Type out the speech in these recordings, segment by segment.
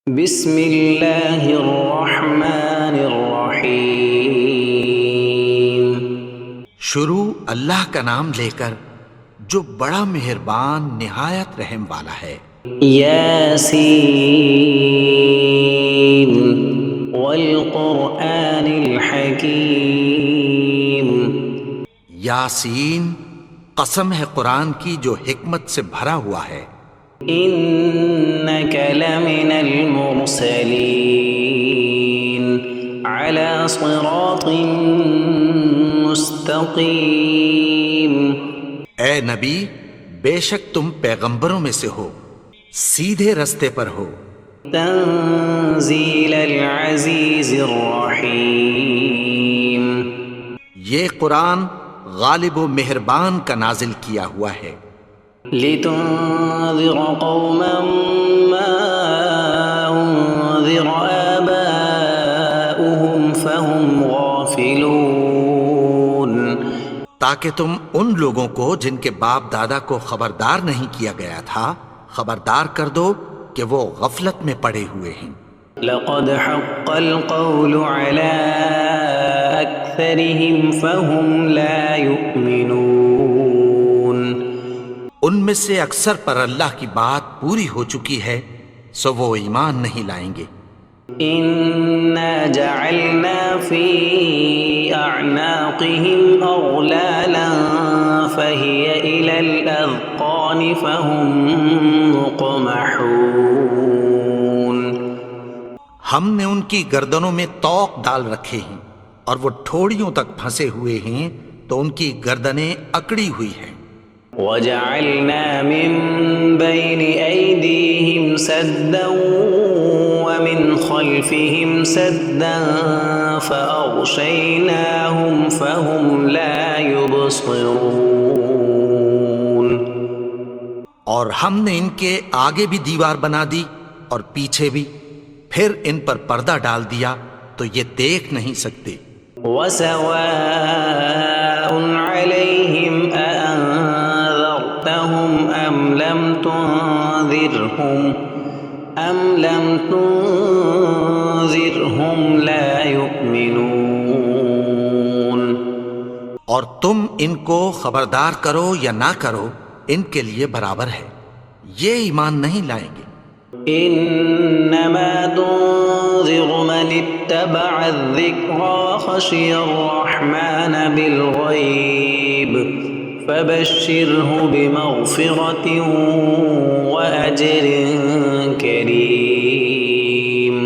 بسم اللہ الرحمن الرحیم۔ شروع اللہ کا نام لے کر جو بڑا مہربان نہایت رحم والا ہے۔ یاسین والقرآن الحکیم۔ یاسین، قسم ہے قرآن کی جو حکمت سے بھرا ہوا ہے۔ انک لمن المرسلین علی صراط مستقیم۔ اے نبی، بے شک تم پیغمبروں میں سے ہو، سیدھے رستے پر ہو۔ تنزیل العزیز الرحیم۔ یہ قرآن غالب و مہربان کا نازل کیا ہوا ہے۔ لتنذر قوما ما انذر آباؤهم فهم غافلون۔ تاکہ تم ان لوگوں کو جن کے باپ دادا کو خبردار نہیں کیا گیا تھا خبردار کر دو کہ وہ غفلت میں پڑے ہوئے ہیں۔ لقد حق القول على أكثرهم فهم لا يؤمنون۔ ان میں سے اکثر پر اللہ کی بات پوری ہو چکی ہے سو وہ ایمان نہیں لائیں گے۔ إنا جعلنا في أعناقهم أغلالا فهي إلى الأذقان فهم مقمحون۔ ہم نے ان کی گردنوں میں طوق ڈال رکھے ہیں اور وہ ٹھوڑیوں تک پھنسے ہوئے ہیں تو ان کی گردنیں اکڑی ہوئی ہیں۔ وجعلنا من بين أيديهم سدا ومن خلفهم سدا فأغشيناهم فهم لا يبصرون۔ اور ہم نے ان کے آگے بھی دیوار بنا دی اور پیچھے بھی، پھر ان پر پردہ ڈال دیا تو یہ دیکھ نہیں سکتے۔ وسواء عليهم أأنذرتهم أم لم تنذرهم لا يؤمنون۔ اور تم ان کو خبردار کرو یا نہ کرو ان کے لیے برابر ہے، یہ ایمان نہیں لائیں گے۔ انما تنذر من اتبع الذکر وخشی الرحمن بالغیب فبشرہ بمغفرۃ واجر کریم۔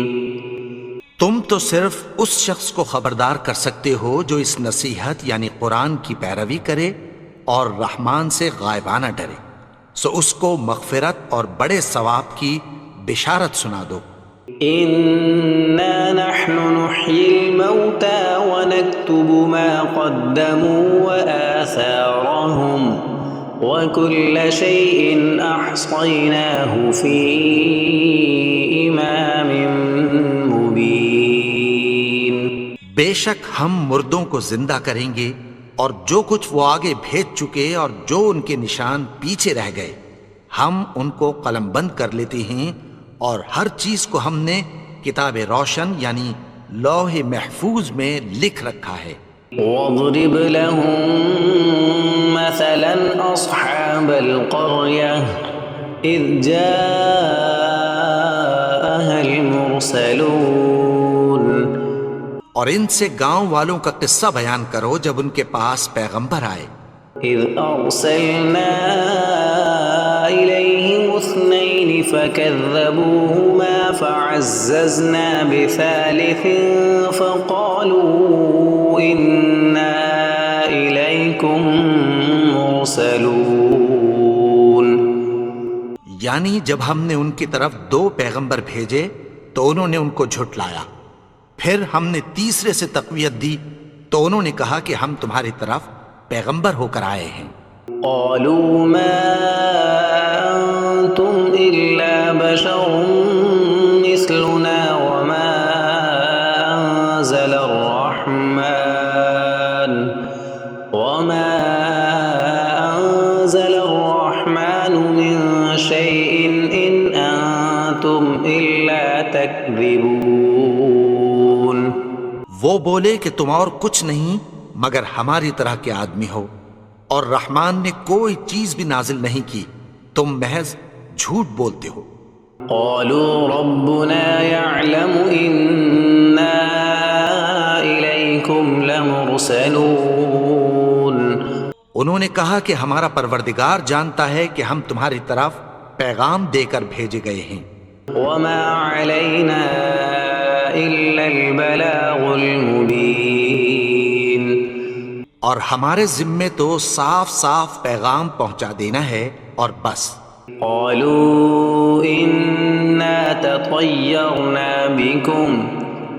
تم تو صرف اس شخص کو خبردار کر سکتے ہو جو اس نصیحت یعنی قرآن کی پیروی کرے اور رحمان سے غائبانہ ڈرے، سو اس کو مغفرت اور بڑے ثواب کی بشارت سنا دو۔ انا نحن نحيي الموتى ونكتب ما قدموا وآثارهم وكل شيء احصيناه في امام مبين۔ بے شک ہم مردوں کو زندہ کریں گے اور جو کچھ وہ آگے بھیج چکے اور جو ان کے نشان پیچھے رہ گئے ہم ان کو قلم بند کر لیتے ہیں، اور ہر چیز کو ہم نے کتاب روشن یعنی لوح محفوظ میں لکھ رکھا ہے۔ واضرب لهم مثلا اصحاب القرية اذ جاءها المرسلون۔ اور ان سے گاؤں والوں کا قصہ بیان کرو جب ان کے پاس پیغمبر آئے۔ اذ ارسلنا الیہم اثنین فکذبوہما فعززنا بثالث فقالوا انا الیکم مرسلون۔ یعنی جب ہم نے ان کی طرف 2 پیغمبر بھیجے تو انہوں نے ان کو جھٹلایا، پھر ہم نے تیسرے سے تقویت دی تو انہوں نے کہا کہ ہم تمہاری طرف پیغمبر ہو کر آئے ہیں۔ قالوا ما انتم الا بشر مثلنا وما انزل الرحمن من شيء ان انتم الا تكذبون وہ بولے کہ تم اور کچھ نہیں مگر ہماری طرح کے آدمی ہو، اور رحمان نے کوئی چیز بھی نازل نہیں کی، تم محض جھوٹ بولتے ہو۔ قالوا ربنا يعلم إنا إليكم لمرسلون انہوں نے کہا کہ ہمارا پروردگار جانتا ہے کہ ہم تمہاری طرف پیغام دے کر بھیجے گئے ہیں، وما علينا إلا البلاغ المبين اور ہمارے ذمے تو صاف صاف پیغام پہنچا دینا ہے اور بس۔ قالوا إنا تطيرنا بكم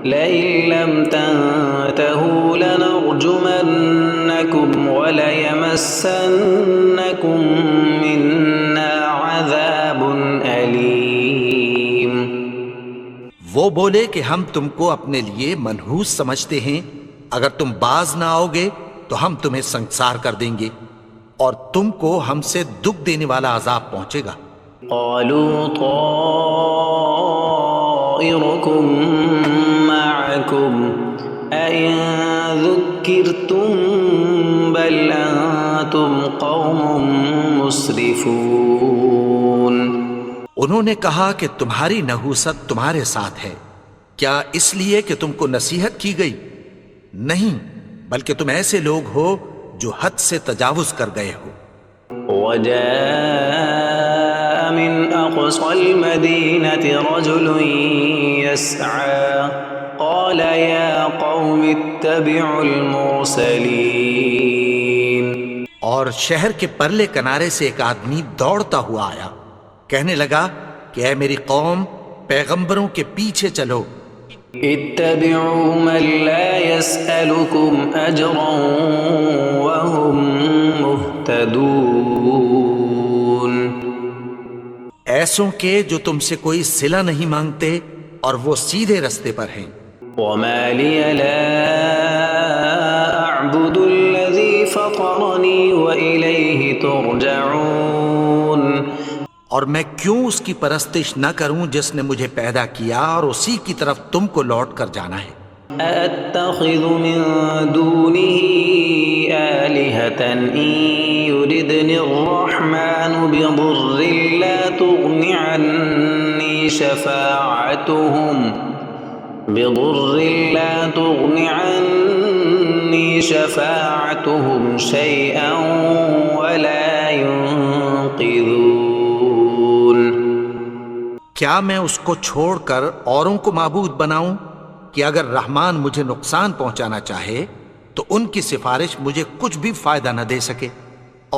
لئن لم تنتهوا لنرجمنكم وليمسنكم منا عذاب أليم وہ بولے کہ ہم تم کو اپنے لیے منحوس سمجھتے ہیں، اگر تم باز نہ آؤ گے تو ہم تمہیں سنگسار کر دیں گے اور تم کو ہم سے دکھ دینے والا عذاب پہنچے گا۔ قالوا طائركم معكم أئن ذكرتم بل أنتم قوم مسرفون انہوں نے کہا کہ تمہاری نحوست تمہارے ساتھ ہے، کیا اس لیے کہ تم کو نصیحت کی گئی؟ نہیں، بلکہ تم ایسے لوگ ہو جو حد سے تجاوز کر گئے ہو۔ وجاء من أقصى المدينة رجل يسعى قال يا قوم اتبعوا المرسلين اور شہر کے پرلے کنارے سے ایک آدمی دوڑتا ہوا آیا، کہنے لگا کہ اے میری قوم، پیغمبروں کے پیچھے چلو۔ اتبعوا من لا يسألكم أجرا وهم مهتدون ایسوں کے جو تم سے کوئی صلہ نہیں مانگتے اور وہ سیدھے رستے پر ہیں۔ وما لي لا أعبد الذي فطرني وإليه ترجعون اور میں کیوں اس کی پرستش نہ کروں جس نے مجھے پیدا کیا اور اسی کی طرف تم کو لوٹ کر جانا ہے۔ أأتخذ من دونه آلهة إن يردني الرحمن بضر لا تغن عني شفاعتهم شيئا ولا ينقذون کیا میں اس کو چھوڑ کر اوروں کو معبود بناؤں کہ اگر رحمان مجھے نقصان پہنچانا چاہے تو ان کی سفارش مجھے کچھ بھی فائدہ نہ دے سکے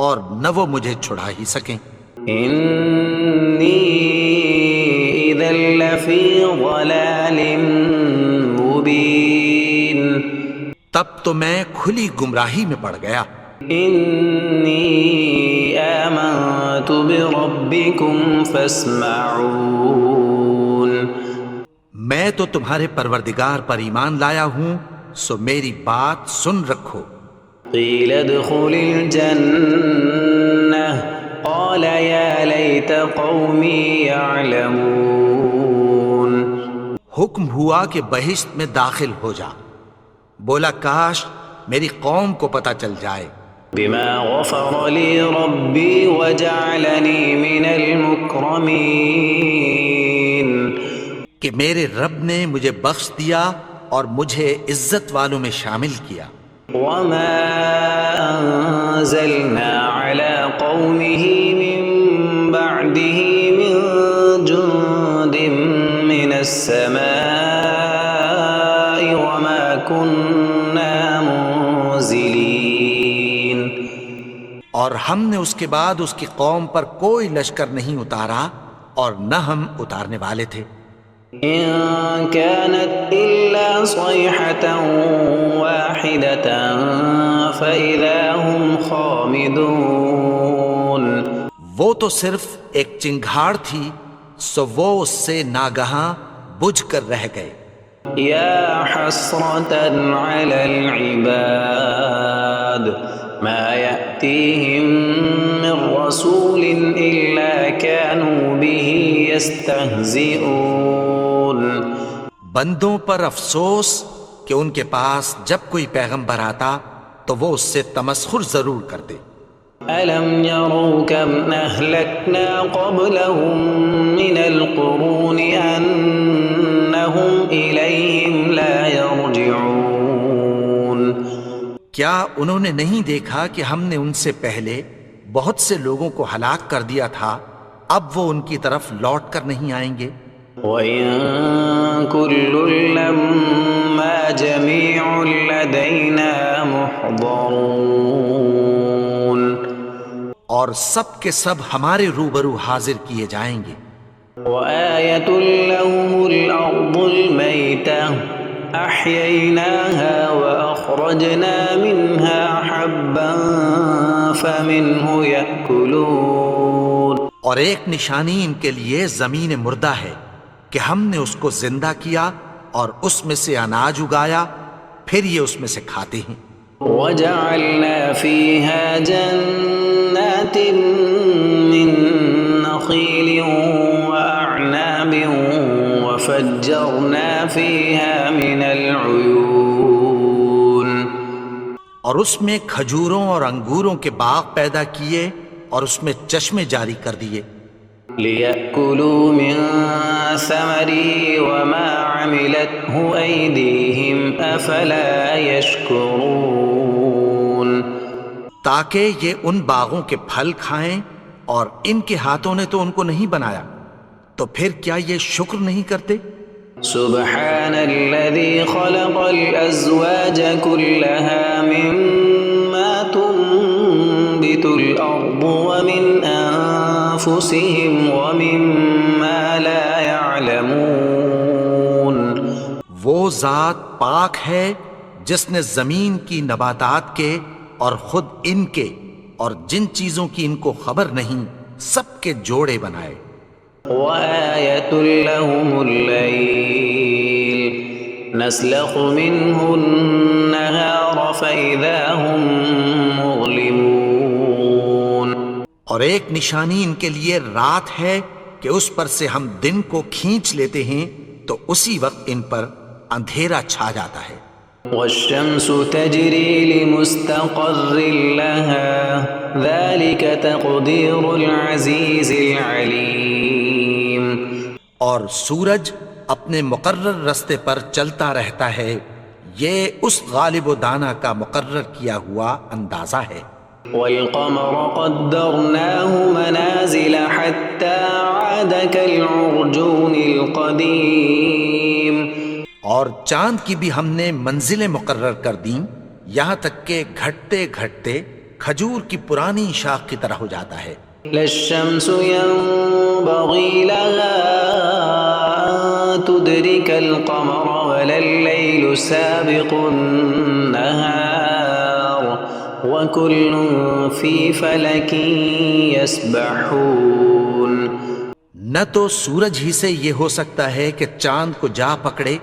اور نہ وہ مجھے چھڑا ہی سکیں۔ إني إذا لفي ضلال مبين تب تو میں کھلی گمراہی میں پڑ گیا۔ إني آمنت بربكم فاسمعون میں تو تمہارے پروردگار پر ایمان لایا ہوں، سو میری بات سن رکھو۔ قيل ادخل الجنة قال يا ليت قومي يعلمون حکم ہوا کہ بہشت میں داخل ہو جا، بولا کاش میری قوم کو پتہ چل جائے۔ بما غفر لي ربي وجعلني من المكرمين کہ میرے رب نے مجھے بخش دیا اور مجھے عزت والوں میں شامل کیا۔ وما أنزلنا على قومه من بعده من جند من السماء وما كنا منزلين اور ہم نے اس کے بعد اس کی قوم پر کوئی لشکر نہیں اتارا اور نہ ہم اتارنے والے تھے۔ إن كانت إلا صيحة واحدة فإذا هم خامدون وہ تو صرف ایک چنگھاڑ تھی، سو وہ اس سے ناگہاں بجھ کر رہ گئے۔ يا حسرة على العباد ما يأتيهم من رسول إلا كانوا به يستهزئون بندوں پر افسوس کہ ان کے پاس جب کوئی پیغمبر آتا تو وہ اس سے تمسخر ضرور کرتے۔ ألم يروا كم أهلكنا قبلهم من القرون أنهم إليهم لا يرجعون کیا انہوں نے نہیں دیکھا کہ ہم نے ان سے پہلے بہت سے لوگوں کو ہلاک کر دیا تھا، اب وہ ان کی طرف لوٹ کر نہیں آئیں گے؟ وَإِن كُلٌّ لَّمَّا جَمِيعٌ لَّدَيْنَا مُحْضَرُونَ اور سب کے سب ہمارے روبرو حاضر کیے جائیں گے۔ وَآيَةٌ لَّهُمُ الْأَرْضُ الْمَيْتَةُ أَحْيَيْنَاهَا وَأَخْرَجْنَا مِنْهَا حَبًّا فَمِنْهُ يَأْكُلُونَ اور ایک نشانی ان کے لیے زمین مردہ ہے کہ ہم نے اس کو زندہ کیا اور اس میں سے اناج اگایا، پھر یہ اس میں سے کھاتے ہیں۔ وَجَعَلْنَا فِيهَا جَنَّاتٍ مِّن نَّخِيلٍ وَأَعْنَابٍ وَفَجَّرْنَا فِيهَا مِنَ الْعُيُونِ اور اس میں کھجوروں اور انگوروں کے باغ پیدا کیے اور اس میں چشمے جاری کر دیے، لِيَأْكُلُوا مِن ثَمَرِهِ وَمَا عَمِلَتْهُ أَيْدِيهِمْ أَفَلَا يَشْكُرُونَ تاکہ یہ ان باغوں کے پھل کھائیں، اور ان کے ہاتھوں نے تو ان کو نہیں بنایا، تو پھر کیا یہ شکر نہیں کرتے؟ سبحان الذي خلق الأزواج كلها مما تنبت الأرض ومن أنفسهم ومما لا يعلمون وہ ذات پاک ہے جس نے زمین کی نباتات کے اور خود ان کے اور جن چیزوں کی ان کو خبر نہیں سب کے جوڑے بنائے۔ وآية لهم الليل نسلخ منه النهار فإذا هم مظلمون اور ایک نشانی ان کے لیے رات ہے کہ اس پر سے ہم دن کو کھینچ لیتے ہیں تو اسی وقت ان پر اندھیرا چھا جاتا ہے۔ والشمس تجري لمستقر لها ذلك تقدير العزيز العليم اور سورج اپنے مقرر رستے پر چلتا رہتا ہے، یہ اس غالب و دانا کا مقرر کیا ہوا اندازہ ہے۔ والقمر قدرناه منازل حتى عاد كالعرجون القديم اور چاند کی بھی ہم نے منزلیں مقرر کر دیں، یہاں تک کہ گھٹتے گھٹتے کھجور کی پرانی شاخ کی طرح ہو جاتا ہے۔ لا الشمس ينبغي لها أن تدرك القمر ولا الليل سابق النهار وكل في فلك يسبحون نہ تو سورج ہی سے یہ ہو سکتا ہے کہ چاند کو جا پکڑے،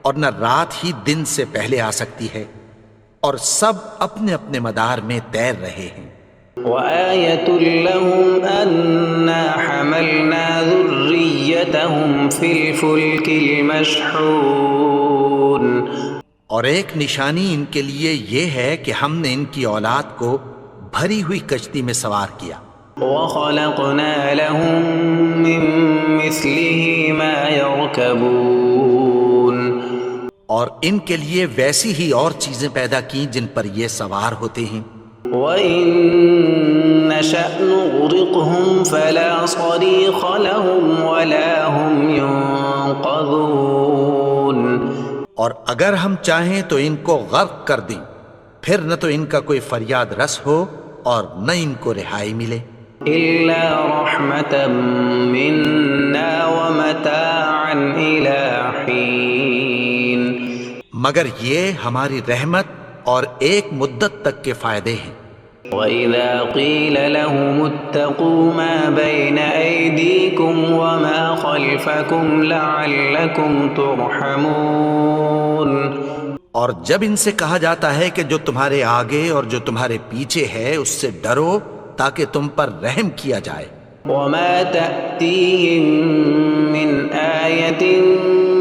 اور نہ رات ہی دن سے پہلے آ سکتی ہے، اور سب اپنے اپنے مدار میں تیر رہے ہیں۔ وآية لهم أنا حملنا ذريتهم في الفلك المشحون اور ایک نشانی ان کے لیے یہ ہے کہ ہم نے ان کی اولاد کو بھری ہوئی کشتی میں سوار کیا۔ وخلقنا لهم من مثله ما يركبون اور ان کے لیے ویسی ہی اور چیزیں پیدا کی جن پر یہ سوار ہوتے ہیں۔ وَإِن نَّشَأْ نُغْرِقْهُمْ فَلَا صَرِيخَ لَهُمْ وَلَا هُمْ يُنقَذُونَ اور اگر ہم چاہیں تو ان کو غرق کر دیں، پھر نہ تو ان کا کوئی فریاد رس ہو اور نہ ان کو رہائی ملے۔ إِلَّا رَحْمَةً مِّنَّا وَمَتَاعًا إِلَىٰ حِينٍ مگر یہ ہماری رحمت اور ایک مدت تک کے فائدے ہیں۔ وَإِذَا قِيلَ لَهُمُ اتَّقُوا مَا بَيْنَ أَيْدِيكُمْ وَمَا خَلْفَكُمْ لَعَلَّكُمْ تُرْحَمُونَ اور جب ان سے کہا جاتا ہے کہ جو تمہارے آگے اور جو تمہارے پیچھے ہے اس سے ڈرو تاکہ تم پر رحم کیا جائے۔ وما تأتيهم من آية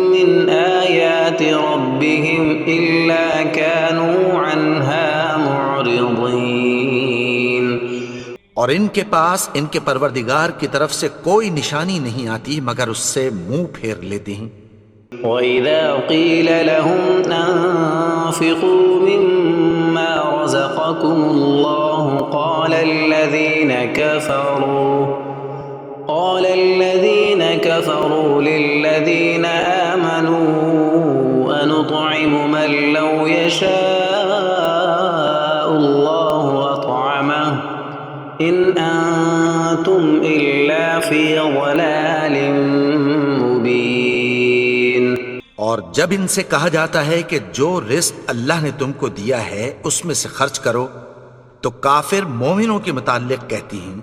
من آيات ربهم إلا كانوا عنها معرضين۔ اور ان کے پاس ان کے پروردگار کی طرف سے کوئی نشانی نہیں آتی مگر اس سے منہ پھیر لیتے ہیں۔ وَإِذَا قِيلَ لَهُمْ أَنفِقُوا مِمَّا رَزَقَكُمُ اللَّهُ قَالَ الَّذِينَ كَفَرُوا لِلَّذِينَ آمَنُوا أَنُطْعِمُ مَن لَّوْ يَشَاءُ اللَّهُ أَطْعَمَهُ إِنْ أَنتُمْ إِلَّا فِي ضَلَالٍ مُّبِينٍ۔ اور جب ان سے کہا جاتا ہے کہ جو رزق اللہ نے تم کو دیا ہے اس میں سے خرچ کرو، تو کافر مومنوں کے متعلق کہتی ہیں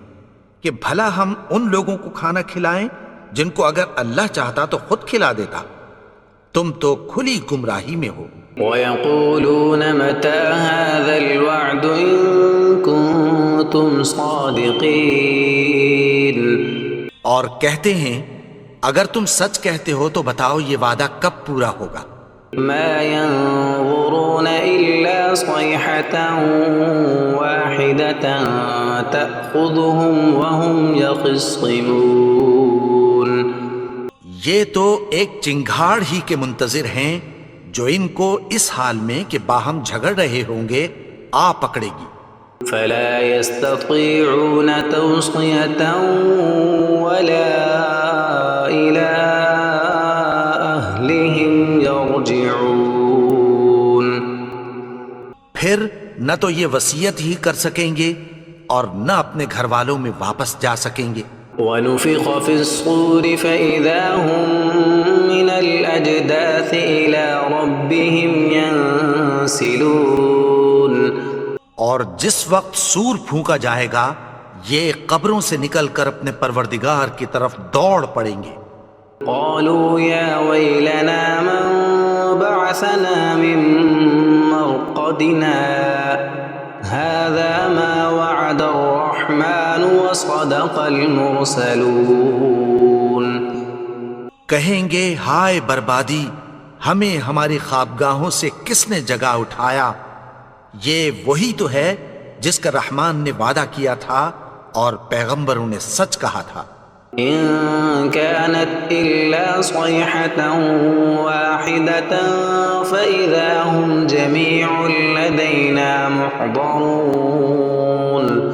کہ بھلا ہم ان لوگوں کو کھانا کھلائیں جن کو اگر اللہ چاہتا تو خود کھلا دیتا، تم تو کھلی گمراہی میں ہو۔ وَيَقُولُونَ مَتَى هَذَا الْوَعْدُ إِن كُنتُمْ صَادِقِينَ۔ اور کہتے ہیں اگر تم سچ کہتے ہو تو بتاؤ یہ وعدہ کب پورا ہوگا؟ مَا يَنظُرُونَ إِلَّا صَيْحَةً وَاحِدَةً تَأْخُذُهُمْ وَهُمْ يَخِصِّمُونَ۔ یہ تو ایک چنگھاڑ ہی کے منتظر ہیں جو ان کو اس حال میں کہ باہم جھگڑ رہے ہوں گے آ پکڑے گی۔ فَلَا يَسْتَطِيعُونَ تَوْصِيَةً وَلَا إِلَىٰ أَهْلِهِمْ يَرْجِعُونَ۔ پھر نہ تو یہ وصیت ہی کر سکیں گے اور نہ اپنے گھر والوں میں واپس جا سکیں گے۔ وَنُفِخَ فِي الصُّورِ فَإِذَا هُم مِّنَ الْأَجْدَاثِ إِلَىٰ رَبِّهِمْ يَنسِلُونَ۔ اور جس وقت سور پھونکا جائے گا یہ قبروں سے نکل کر اپنے پروردگار کی طرف دوڑ پڑیں گے۔ قالوا يا ويلنا من بعثنا من مرقدنا هذا ما وعد الرحمن وصدق المرسلون۔ کہیں گے ہائے بربادی، ہمیں ہماری خوابگاہوں سے کس نے جگا اٹھایا؟ یہ وہی تو ہے جس کا رحمان نے وعدہ کیا تھا اور پیغمبروں نے سچ کہا تھا۔ إن كانت إلا صيحة واحدة فإذا هم جميع لدينا محضرون۔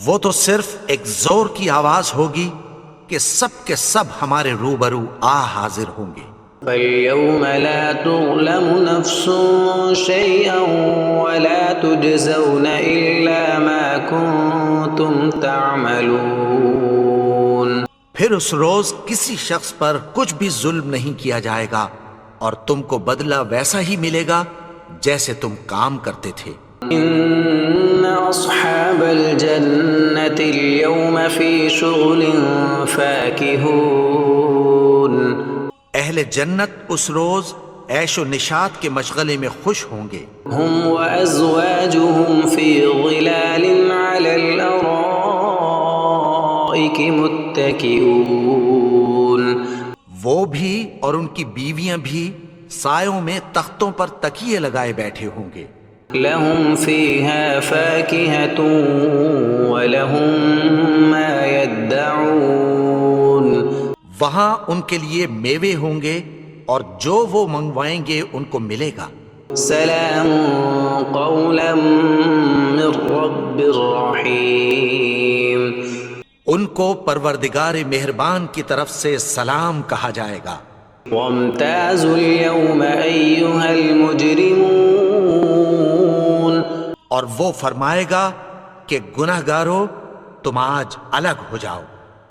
وہ تو صرف ایک زور کی آواز ہوگی کہ سب کے سب ہمارے روبرو حاضر ہوں گے۔ فَالْيَوْمَ لَا تُظْلَمُ نَفْسٌ شَيْئًا وَلَا تُجْزَوْنَ إِلَّا مَا كُنتُمْ تَعْمَلُونَ۔ پھر اس روز کسی شخص پر کچھ بھی ظلم نہیں کیا جائے گا اور تم کو بدلہ ویسا ہی ملے گا جیسے تم کام کرتے تھے۔ إِنَّ أَصْحَابَ الْجَنَّةِ الْيَوْمَ فِي شُغُلٍ فَاكِهُونَ۔ اہل جنت اس روز عیش و نشاط کے مشغلے میں خوش ہوں گے۔ هُمْ وَأَزْوَاجُهُمْ فِي ظِلَالٍ عَلَى الْأَرَائِكِ مُتَّكِئُونَ۔ وہ بھی اور ان کی بیویاں بھی سایوں میں تختوں پر تکیے لگائے بیٹھے ہوں گے۔ لَهُمْ فِيهَا فَاكِهَةٌ وَلَهُمْ مَا يَدَّعُونَ۔ وہاں ان کے لیے میوے ہوں گے اور جو وہ منگوائیں گے ان کو ملے گا۔ سلام قولا من رب الرحیم۔ ان کو پروردگار مہربان کی طرف سے سلام کہا جائے گا۔ وامتازوا اليوم ایھا المجرمون۔ اور وہ فرمائے گا کہ گنہگارو تم آج الگ ہو جاؤ۔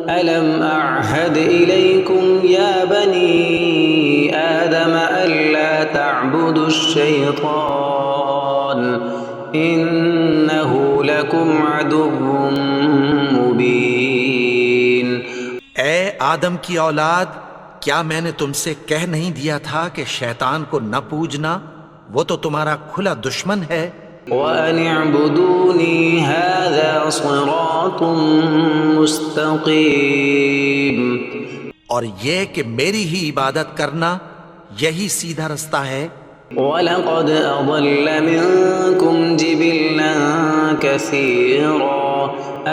ألم أعهد إليكم يا بني آدم ألا تعبدوا الشيطان إنه لكم عدو مبين۔ اے آدم کی اولاد، کیا میں نے تم سے کہہ نہیں دیا تھا کہ شیطان کو نہ پوجنا؟ وہ تو تمہارا کھلا دشمن ہے. وَأَنِ اعْبُدُونِي هَذَا صِرَاطٌ مُسْتَقِيمٌ. اور یہ کہ میری ہی عبادت کرنا یہی سیدھا رستہ ہے. وَلَقَدْ أَضَلَّ مِنكُمْ جِبِلًّا كَثِيرًا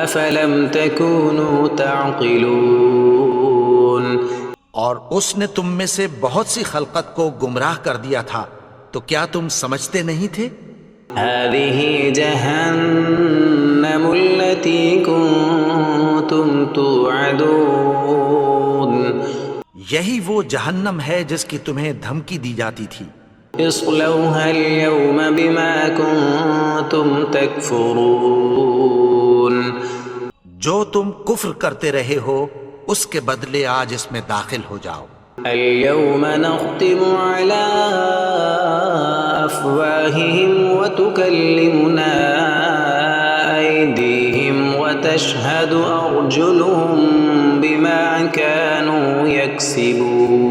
أَفَلَمْ تَكُونُوا تَعْقِلُونَ. اور اس نے تم میں سے بہت سی خلقت کو گمراہ کر دیا تھا، تو کیا تم سمجھتے نہیں تھے؟ هَذِهِ جَهَنَّمُ الَّتِي كُنتُمْ تُوعَدُونَ. یہی وہ جہنم ہے جس کی تمہیں دھمکی دی جاتی تھی. اصلوها اليوم بما كنتم تكفرون. جو تم کفر کرتے رہے ہو اس کے بدلے آج اس میں داخل ہو جاؤ. اليوم نختم على أفواههم وتكلمنا أيديهم وتشهد أرجلهم بما كانوا يكسبون.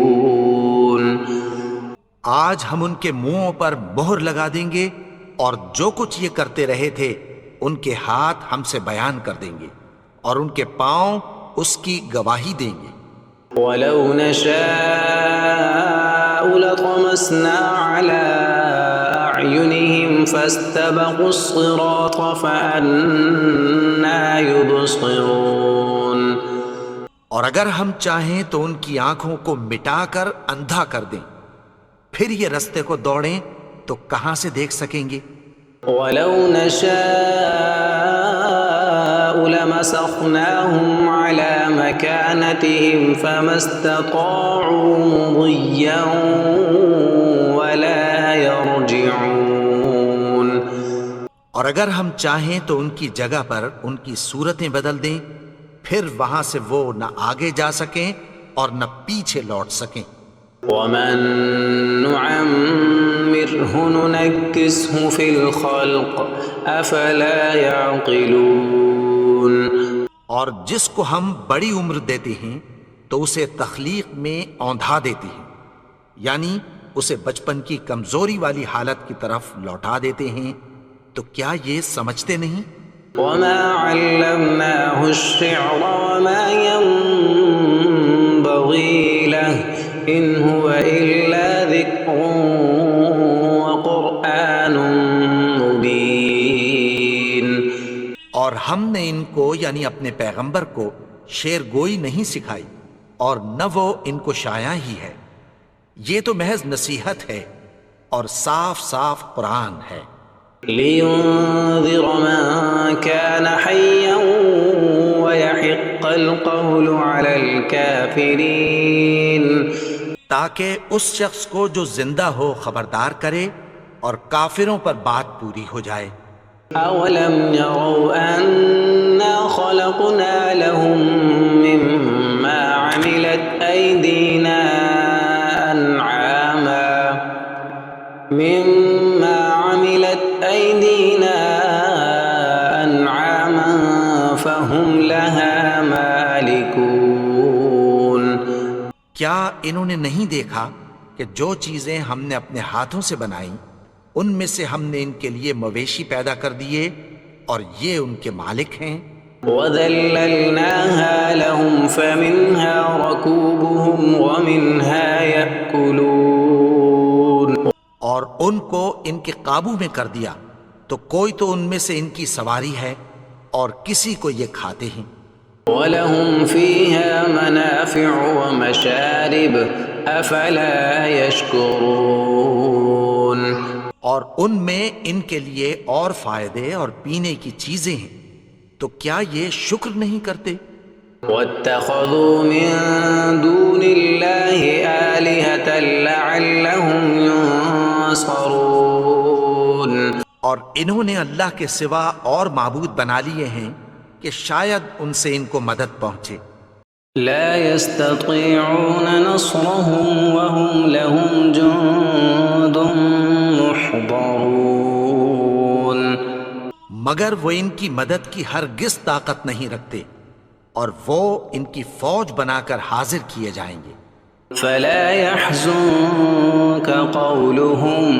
آج ہم ان کے منہوں پر مہر لگا دیں گے اور جو کچھ یہ کرتے رہے تھے ان کے ہاتھ ہم سے بیان کر دیں گے اور ان کے پاؤں اس کی گواہی دیں گے. وَلَوْ نَشَاءُ لَطَمَسْنَا عَلَىٰ أَعْيُنِهِمْ فَاسْتَبَقُوا الصِّرَاطَ فَأَنَّىٰ يُبْصِرُونَ. اور اگر ہم چاہیں تو ان کی آنکھوں کو مٹا کر اندھا کر دیں، پھر یہ رستے کو دوڑیں تو کہاں سے دیکھ سکیں گے؟ وَلَوْ نَشَاءُ لَمَسَخْنَاهُمْ عَلَىٰ مَكَانَتِهِمْ فَمَا اسْتَطَاعُوا مُضِيًّا وَلَا يَرْجِعُونَ. اور اگر ہم چاہیں تو ان کی جگہ پر ان کی صورتیں بدل دیں، پھر وہاں سے وہ نہ آگے جا سکیں اور نہ پیچھے لوٹ سکیں. وَمَن نُعَمِّرْهُ نُنَكِّسْهُ فِي الْخَلْقِ أَفَلَا يَعْقِلُونَ. اور جس کو ہم بڑی عمر دیتے ہیں تو اسے تخلیق میں اوندھا دیتے ہیں، یعنی اسے بچپن کی کمزوری والی حالت کی طرف لوٹا دیتے ہیں. تو کیا یہ سمجھتے نہیں؟ وَمَا عَلَّمْنَاهُ الشِّعْرَ وَمَا يَنبَغِي لَهُ إِنْ هُوَ إِلَّا ذِكْرٌ وَقُرْآنٌ مُبِينٌ. اور ہم نے ان کو یعنی اپنے پیغمبر کو شعر گوئی نہیں سکھائی اور نہ وہ ان کو شایع ہی ہے. یہ تو محض نصیحت ہے اور صاف صاف قرآن ہے. لِيُنذِرَ مَن كَانَ حَيًّا وَيَحِقَّ الْقَوْلُ عَلَى الْكَافِرِينَ. تاکہ اس شخص کو جو زندہ ہو خبردار کرے اور کافروں پر بات پوری ہو جائے. أَوَلَمْ يَرَوْا أَنَّا خَلَقْنَا لَهُم مِّمَّا عَمِلَتْ أَيْدِينَا أَنْعَامًا فَهُمْ لَهَا مَالِكُونَ. کیا انہوں نے نہیں دیکھا کہ جو چیزیں ہم نے اپنے ہاتھوں سے بنائیں ان میں سے ہم نے ان کے لیے مویشی پیدا کر دیے اور یہ ان کے مالک ہیں. وَذَلَّلْنَاهَا لَهُمْ فَمِنْهَا رَكُوبُهُمْ وَمِنْهَا يَأْكُلُونَ. اور ان کو ان کے قابو میں کر دیا تو کوئی تو ان میں سے ان کی سواری ہے اور کسی کو یہ کھاتے ہیں. وَلَهُمْ فِيهَا مَنَافِعُ وَمَشَارِبُ أَفَلَا يَشْكُرُونَ. اور ان میں ان کے لیے اور فائدے اور پینے کی چیزیں ہیں، تو کیا یہ شکر نہیں کرتے؟ وَاتَّخَذُوا مِن دُونِ اللَّهِ آلِهَةً لَعَلَّهُمْ يُنصَرُونَ. اور انہوں نے اللہ کے سوا اور معبود بنا لیے ہیں کہ شاید ان سے ان کو مدد پہنچے. لا يستطيعون نصرهم وهم لهم جند محضرون. مگر وہ ان کی مدد کی ہرگز طاقت نہیں رکھتے اور وہ ان کی فوج بنا کر حاضر کیے جائیں گے. فلا يحزنك قولهم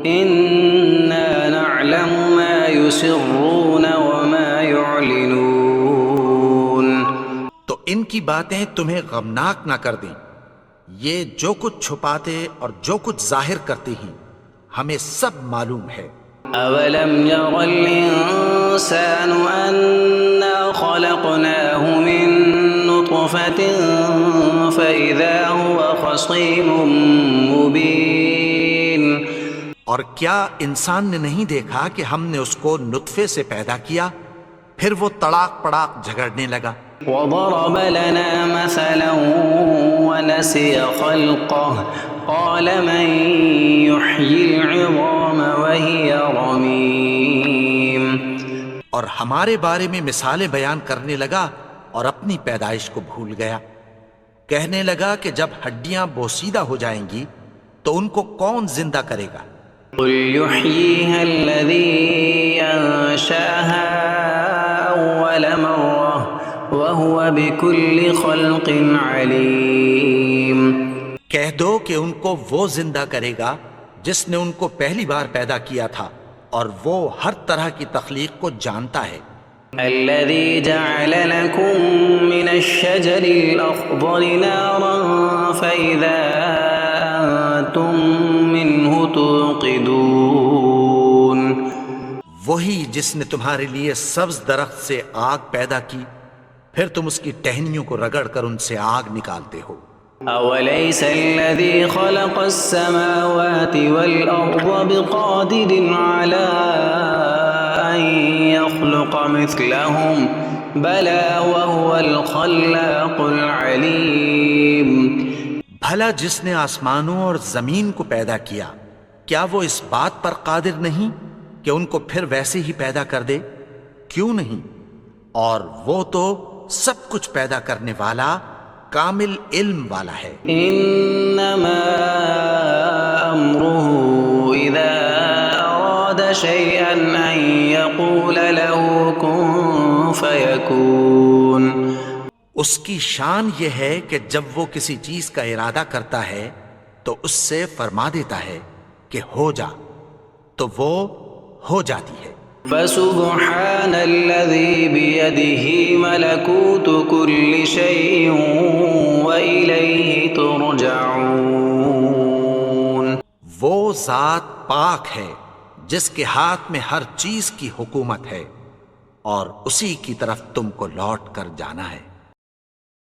إنا نعلم ما يسرون وما يعلنون. تو ان کی باتیں تمہیں غمناک نہ کر دیں، یہ جو کچھ چھپاتے اور جو کچھ ظاہر کرتے ہیں ہمیں سب معلوم ہے۔ أولم ير الإنسان أنا خلقناه من نطفة فإذا هو خصيم مبين. اور کیا انسان نے نہیں دیکھا کہ ہم نے اس کو نطفے سے پیدا کیا پھر وہ تڑاک پڑاک جھگڑنے لگا۔ وضرب لنا مثلا ونسي خلقه قال من يحيي العظام وهي رميم. اور ہمارے بارے میں مثالیں بیان کرنے لگا اور اپنی پیدائش کو بھول گیا، کہنے لگا کہ جب ہڈیاں بوسیدہ ہو جائیں گی تو ان کو کون زندہ کرے گا؟ قل يحييها الذي أنشأها أول مرة وهو بكل خلق عليم. کہہ دو کہ ان کو وہ زندہ کرے گا جس نے ان کو پہلی بار پیدا کیا تھا اور وہ ہر طرح کی تخلیق کو جانتا ہے۔ الذي جعل لكم من الشجر الأخضر نارا فإذا أنتم منه توقدون. وہی جس نے تمہارے لیے سبز درخت سے آگ پیدا کی پھر تم اس کی ٹہنیوں کو رگڑ کر ان سے آگ نکالتے ہو۔ أوليس الذي خلق السماوات والأرض بقادر على أن يخلق مثلهم بلى وهو الخلاق العليم. بھلا جس نے آسمانوں اور زمین کو پیدا کیا کیا وہ اس بات پر قادر نہیں کہ ان کو پھر ویسے ہی پیدا کر دے؟ کیوں نہیں؟ اور وہ تو سب کچھ پیدا کرنے والا کامل علم والا ہے۔ انما امره اذا اراد شيئا ان يقول له كن فيكون. اس کی شان یہ ہے کہ جب وہ کسی چیز کا ارادہ کرتا ہے تو اس سے فرما دیتا ہے کہ ہو جا، تو وہ ہو جاتی ہے۔ فسبحان الذي بيده ملكوت كل شيء وإليه ترجعون. وہ ذات پاک ہے جس کے ہاتھ میں ہر چیز کی حکومت ہے اور اسی کی طرف تم کو لوٹ کر جانا ہے۔